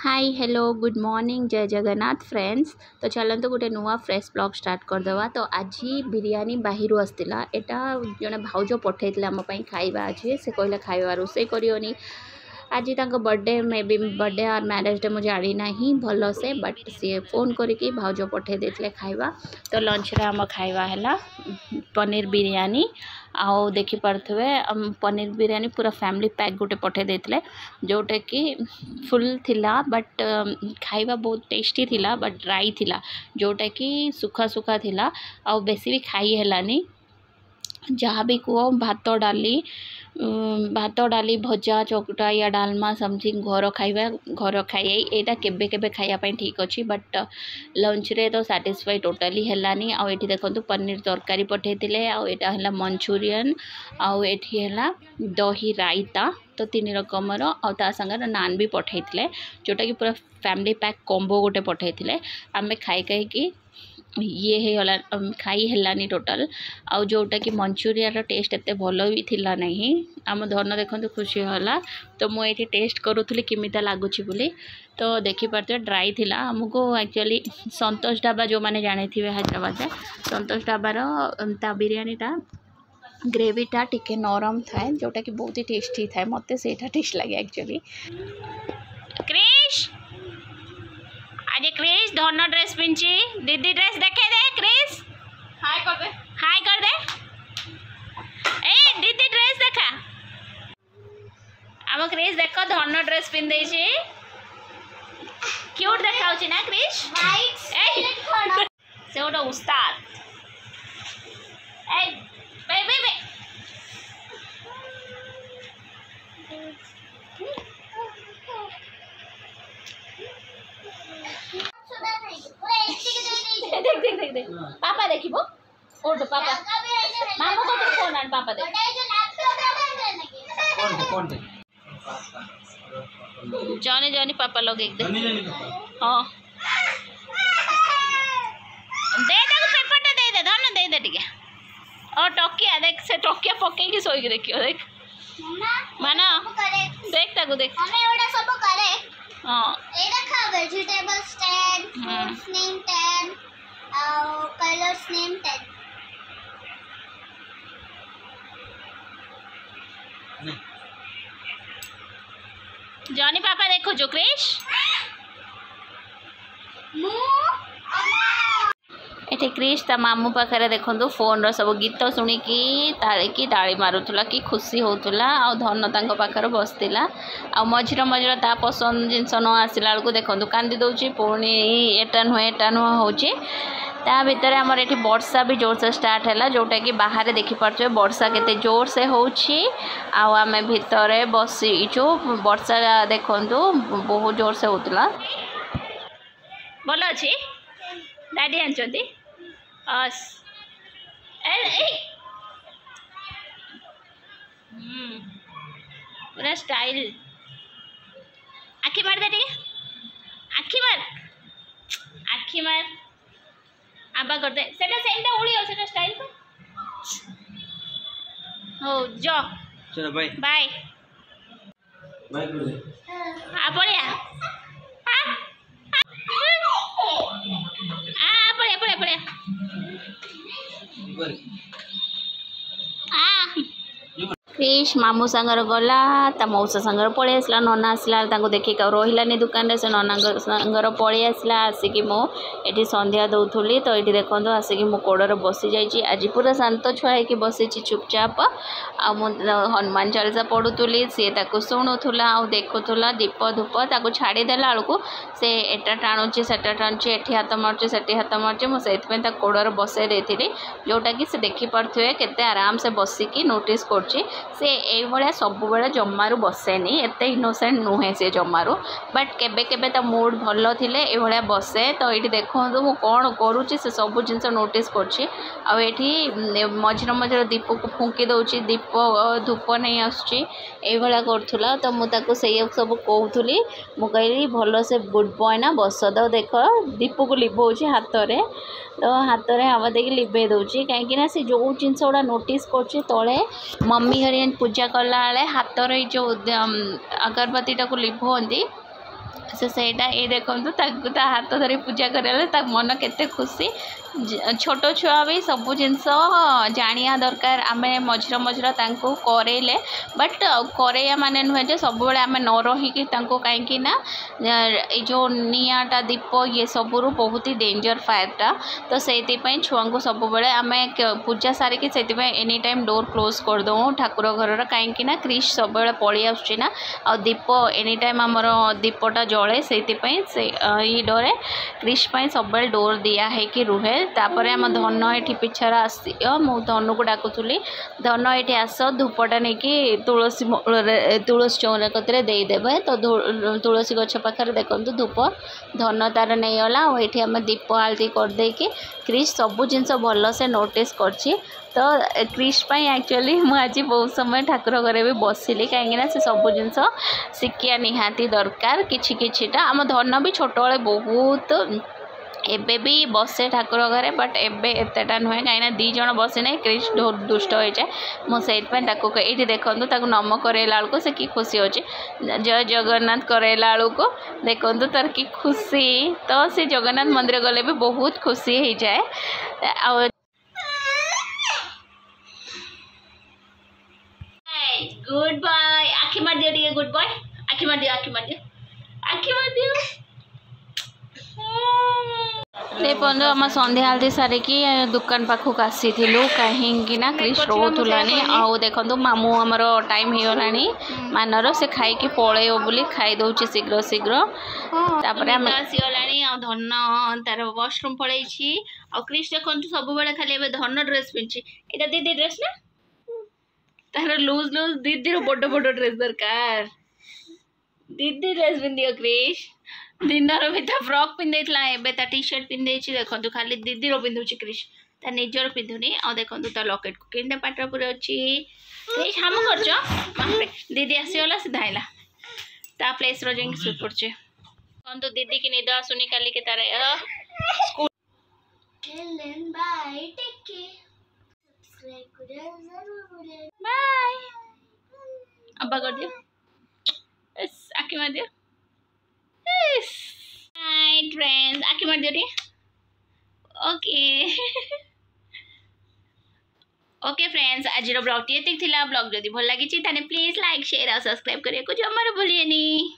Hi hello good morning जय Jagannath friends. तो चलते गोटे नुआ फ्रेश ब्लॉग स्टार्ट करदेवा। तो आज बिरयानी बाहर आसला यहाँ जड़े भाउज पठे आम खाଇବା आज से कहले खाଇବା रोसे करनी आज बर्थडे मे बी बर्थडे और मैरिज डे मुझे जानी ना भल से बट सी फोन करके भाउज पठे देते खाଇବା। तो लंच रे आम खाଇବା है पनीर बिरयानी आउ देखी पारे पनीर बिरयानी पूरा फैमिली पैक गोटे पठे देते जोटा कि फुल थिला बट खाଇବା बहुत टेस्टी थिला बट ड्राई थिला जोटा कि सुखा सुखा थिला आउ बेसी भी खाई हेलानी जहाँ भी कह भात डाली भजा चकुटा या डालमा समथिंग घर खाଇବା घर खाई यहाँ केबे केबे खायापाई ठीक अच्छी बट लंच रे तो साटिस्फाई टोटाली हेलानी। आउ एठी देखंतु पनीर तरकारी पठेइतिले आउ एटा हला मंचूरियन आउ एठी हला दही रायता तो 3 रकमर आउ ता संगे नान भी पठेइतिले जोटा कि पूरा फैमिली पैक कॉम्बो गोटे पठेइतिले आमे खाई खाई कि ये है होला खाई हेलानी टोटाल आउ जोटा कि मंचूरियन टेस्ट एते भलो भी थिला नहीं आम धन देखते खुशी होला। तो मुझे टेस्ट करूली किमिता लगुच बोली तो देखी पारे ड्राई थिला आमको एक्चुअली संतोष ढाबा जो मैंने जानी थे हैदराबाद संतोष ढाबार ता बिरयानीटा ग्रेवीटा टिके नरम थाए जोटा कि बहुत ही टेस्टी थाए मत से टेस्ट लगे एक्चुअली। क्रिश आज क्रिश धन ड्रेस पिंची दीदी ड्रेस देखे दे क्रिश हाय कर दे ए दीदी ड्रेस देखा आम क्रिश देख धन ड्रेस पिंधे क्यूट देखा ना क्रिश से गोटे उस्ताद ए बे बे बे देख पापा देखिबो ओड पापा मामू को फोन आन पापा देख कौन जाने जाने पापा लोग एक दे हां दे दे पेपर दे धन दे टिके और टोकिया देख से टोकिया पके की सोई देखियो देख माना देख ताको देख हमें ओडा सब करे हां ए देखा vegetable stand fruits name 10 colours name 10 Johnny पापा देखो जो क्रिश एटे क्रिश ता मामू पाखे देखो फोन रो सब गीत शुणिकी ताली मारूला कि खुशी होता आ धन तांको पाखर बसला आ मझिर मझिर ता पसंद जिनस न आसला बेलू देखो कांदी दौची पुणी एटा नुह हो ता भितर आमर ये वर्षा भी जोर से स्टार्ट है जोटा कि बाहर देखी पारे वर्षा केते जोर से होची आम भितर बसीचु वर्षा देखु बहुत जोर से होता भल अच्छी डैडी आंचती पूरा स्टाइल आखि मार दे आखि मार आबा कर दे सेटा सेंटा उड़ी हो सेटा स्टाइल को हो जो चलो बाय बाय बाय कर दे आ पड़िया पड़िया क्रिश मामू सांगर गला ता मौसा सांगर पलि आसला नना आसला देखिक रही दुकान से नना सांगर पलि आसला आसिक मुझे संध्या दौली तो ये देखो आसिक मो कोड़े बसी जाइए आज पूरा शांत छुआ है बसी चुपचाप आ हनुमान चालीसा पढ़ुली सी शुणुला आ देखुला दीप धूप ताको छाड़देला बेलू से एटा टाणुची सेटा टाणुची एटी हाथ मारुची सेटी हाथ मारुची मुझे कोड़े बसई देती जोटा कि से देखिपे केते आराम से बसिकी नोटिस कर से ये सब बेले जमारू बसेनी एत इनोसेंट नुहे से जमारू बट केबे केबे ता मूड भल थिले ये बसे तो ये देखो मु कौन करुँची से सब जिनस नोटिस करछि आ एठी मझिर मझिर दीप को फुंकी दउछि दीप धूप नहीं आसुछि एभला करथुला तो मु ताको से सब कहूली मु कहली भल से गुड बॉय ना बस तो देख दीप को लिभौछि हाथ रे तो हाथ में हवा देकी लिभे दूसरी कहीं से जो जिनस गुड़ा नोटिस कर तले मम्मी हरियन पूजा कला हाथ रे जो अगरबत्ती टाक लिभती से ସେଇଟା ये देखନ୍ତୁ ତାକୁ ତା ହାତ ଧରି ପୂଜା କରିଲେ ତା मन केते खुशी छोट छुआ भी सब जिनस जानिया दरकार आम मझिर मझिर करेले बट करेया माने नुहे जे सब आम न रहीकि कहीं ये जो निआटा दीप ये सबू बहुत ही डेंजर फायरटा तो से छुआ को सब आम पूजा सारिकी से एनी टाइम डोर क्लोज करदे ठाकुर घर कहीं क्रिश सब पलि आसना आ दीप एनी टाइम आमर दीपटा जले से ये डरे क्रिश सब डोर दिया कि रुहे तापर आम धन ये पिछार आस मु धनु को डाकुली धन ये आस धूपटा नहीं कि तुलसी तुलसी चौरा कतरे देदेवे तो तुलसी गछ पाखे देखो धूप धन तार नहीं गला और ये आम दीप आलती करदे कि क्रिश सब जिन भल से नोटिस करछि तो क्रिश एक्चुअली मुझे बहुत समय ठाकुर घरे भी बसिली कहीं से सब जिन शिखिया निहाती दरकार किछि किछिटा आम धन भी छोट बड़े बहुत एबे भी बसे ठाकुर घरे बट एबे एतेटा नुहे कहीं दी जन बसी ना क्रिश दुष्ट हो जाए मुझे ये देखूँ नम करेला बेलू से कि खुशी अच्छे जय जगन्नाथ करेला बेलू देखूँ तार कि खुशी तो से जगन्नाथ मंदिर गले भी बहुत खुशी हो जाए गुड बॉय आखि मार दियो टिके गुड बॉय आखि मार दियो आखि मार दियो आखि मार दियो देखो आम संध्या आलती सारिकी दुकान पाखक आसी कहीं क्रिश रोलानी आउ देखो मामू आमर टाइम हो गलानी मानर से खाई पलैब बोली खाई दौची शीघ्र शीघ्र तापर आसीगला धन तार वॉशरूम पलैी क्रिश देखो सब बेले खाली धन ड्रेस पिंधि यहाँ दीदी ड्रेस ना तार लूज लूज दीदी बड़ बड़ ड्रेस दरकार दीदी ड्रेस पिंधियो क्रिश दिनर भी ता फ्रॉक पिंधे एवं टी शर्ट पिंधे देखो खाली दीदी पिंधुची क्रिश ता निजर पिंधुनी आ देखो ता लकेट को केंदे पाटर पूरे अच्छी क्रिश हम कर दीदी आसीगला सीधा आइला ता प्लेस रो जाई सुई पड़चे कौन तो दीदी की निद आसुनी काली के तारे school bye take care subscribe करो जरूर बाय अब्बा कर दियो यस आके मार दियो हाय फ्रेंड्स आखि मार दियो ओके ओके फ्रेंड्स आज ब्लॉग ये ब्लॉग जदि भल लगी प्लीज लाइक शेयर और सब्सक्राइब करिए कुछ जमार भूलिए नहीं।